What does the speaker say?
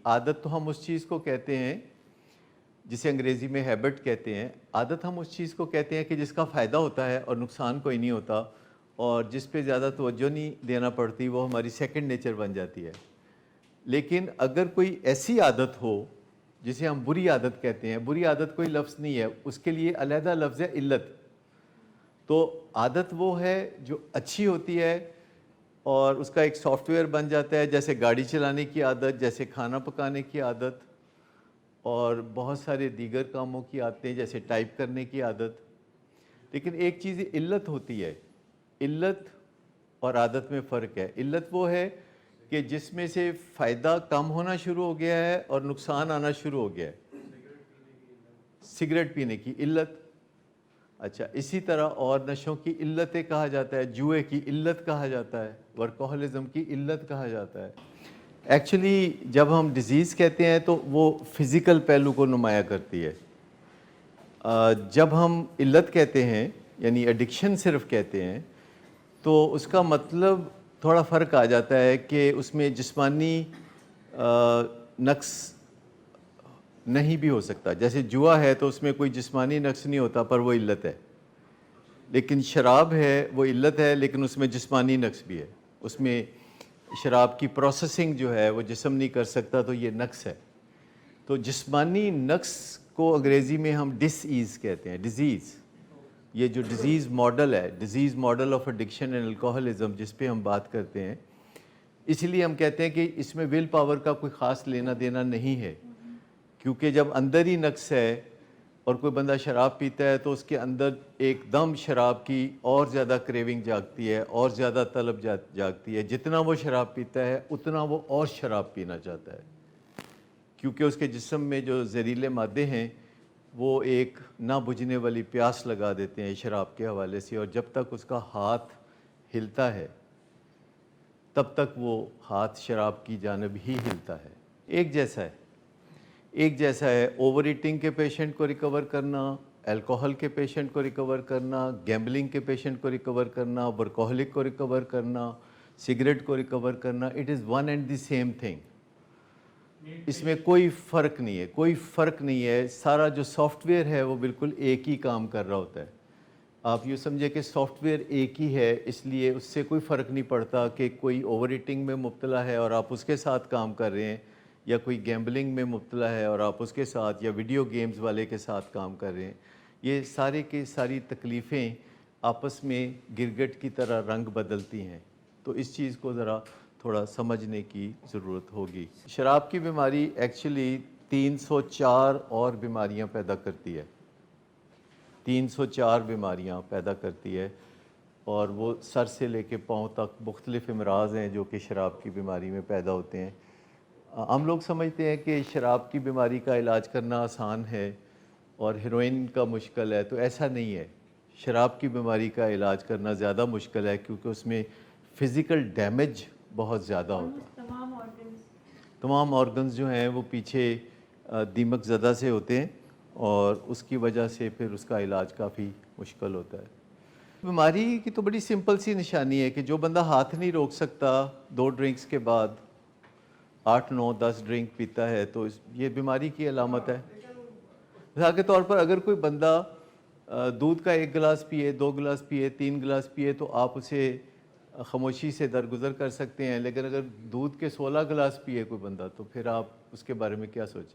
عادت تو ہم اس چیز کو کہتے ہیں جسے انگریزی میں ہیبٹ کہتے ہیں. عادت ہم اس چیز کو کہتے ہیں کہ جس کا فائدہ ہوتا ہے اور نقصان کوئی نہیں ہوتا, اور جس پہ زیادہ توجہ نہیں دینا پڑتی, وہ ہماری سیکنڈ نیچر بن جاتی ہے. لیکن اگر کوئی ایسی عادت ہو جسے ہم بری عادت کہتے ہیں, بری عادت کوئی لفظ نہیں ہے, اس کے لیے علیحدہ لفظ ہے علت. تو عادت وہ ہے جو اچھی ہوتی ہے اور اس کا ایک سافٹ ویئر بن جاتا ہے, جیسے گاڑی چلانے کی عادت, جیسے کھانا پکانے کی عادت, اور بہت سارے دیگر کاموں کی عادتیں جیسے ٹائپ کرنے کی عادت. لیکن ایک چیز علت ہوتی ہے. علت اور عادت میں فرق ہے. علت وہ ہے کہ جس میں سے فائدہ کم ہونا شروع ہو گیا ہے اور نقصان آنا شروع ہو گیا ہے. سگریٹ پینے کی علت. اچھا, اسی طرح اور نشوں کی علتیں کہا جاتا ہے, جوئے کی علت کہا جاتا ہے, ورکوہولزم کی علت کہا جاتا ہے. ایکچولی جب ہم ڈیزیز کہتے ہیں تو وہ فزیکل پہلو کو نمایاں کرتی ہے. جب ہم علت کہتے ہیں یعنی ایڈکشن صرف کہتے ہیں تو اس کا مطلب تھوڑا فرق آ جاتا ہے کہ اس میں جسمانی نقص نہیں بھی ہو سکتا. جیسے جوا ہے تو اس میں کوئی جسمانی نقص نہیں ہوتا پر وہ علت ہے. لیکن شراب ہے وہ علت ہے لیکن اس میں جسمانی نقص بھی ہے. اس میں شراب کی پروسیسنگ جو ہے وہ جسم نہیں کر سکتا, تو یہ نقص ہے. تو جسمانی نقص کو انگریزی میں ہم ڈس ایز کہتے ہیں, ڈیزیز. یہ جو ڈیزیز ماڈل ہے, disease model of addiction and alcoholism, جس پہ ہم بات کرتے ہیں, اس لیے ہم کہتے ہیں کہ اس میں ول پاور کا کوئی خاص لینا دینا نہیں ہے. کیونکہ جب اندر ہی نقص ہے اور کوئی بندہ شراب پیتا ہے تو اس کے اندر ایک دم شراب کی اور زیادہ کریونگ جاگتی ہے, اور زیادہ طلب جاگتی ہے. جتنا وہ شراب پیتا ہے اتنا وہ اور شراب پینا چاہتا ہے, کیونکہ اس کے جسم میں جو زہریلے مادے ہیں وہ ایک نہ بجھنے والی پیاس لگا دیتے ہیں شراب کے حوالے سے, اور جب تک اس کا ہاتھ ہلتا ہے تب تک وہ ہاتھ شراب کی جانب ہی ہلتا ہے. ایک جیسا ہے, ایک جیسا ہے. اوور ایٹنگ کے پیشنٹ کو ریکور کرنا, الکوہل کے پیشنٹ کو ریکور کرنا, گیمبلنگ کے پیشنٹ کو ریکور کرنا, ورکوہولک کو ریکور کرنا, سگریٹ کو ریکور کرنا, it is one and the same thing. اس میں کوئی فرق نہیں ہے, کوئی فرق نہیں ہے. سارا جو سافٹ ویئر ہے وہ بالکل ایک ہی کام کر رہا ہوتا ہے. آپ یوں سمجھے کہ سافٹ ویئر ایک ہی ہے, اس لیے اس سے کوئی فرق نہیں پڑتا کہ کوئی اوور ایٹنگ میں مبتلا ہے اور آپ اس کے ساتھ کام کر رہے ہیں, یا کوئی گیمبلنگ میں مبتلا ہے اور آپ اس کے ساتھ, یا ویڈیو گیمز والے کے ساتھ کام کر رہے ہیں. یہ سارے کی ساری تکلیفیں آپس میں گرگٹ کی طرح رنگ بدلتی ہیں. تو اس چیز کو ذرا تھوڑا سمجھنے کی ضرورت ہوگی. شراب کی بیماری ایکچولی 304 اور بیماریاں پیدا کرتی ہے. 304 بیماریاں پیدا کرتی ہے, اور وہ سر سے لے کے پاؤں تک مختلف امراض ہیں جو کہ شراب کی بیماری میں پیدا ہوتے ہیں. ہم لوگ سمجھتے ہیں کہ شراب کی بیماری کا علاج کرنا آسان ہے اور ہیروئن کا مشکل ہے, تو ایسا نہیں ہے. شراب کی بیماری کا علاج کرنا زیادہ مشکل ہے کیونکہ اس میں فزیکل ڈیمیج بہت زیادہ ہوتا ہے. تمام آرگنز جو ہیں وہ پیچھے دیمک زدہ سے ہوتے ہیں, اور اس کی وجہ سے پھر اس کا علاج کافی مشکل ہوتا ہے. بیماری کی تو بڑی سمپل سی نشانی ہے کہ جو بندہ ہاتھ نہیں روک سکتا 2 ڈرنکس کے بعد 8, 9, 10 ڈرنک پیتا ہے, تو یہ بیماری کی علامت ہے. مثال کے طور پر اگر کوئی بندہ دودھ کا 1 گلاس پیے, 2 گلاس پیے, 3 گلاس پیے, تو آپ اسے خاموشی سے درگزر کر سکتے ہیں. لیکن اگر دودھ کے 16 گلاس پیے کوئی بندہ, تو پھر آپ اس کے بارے میں کیا سوچیں؟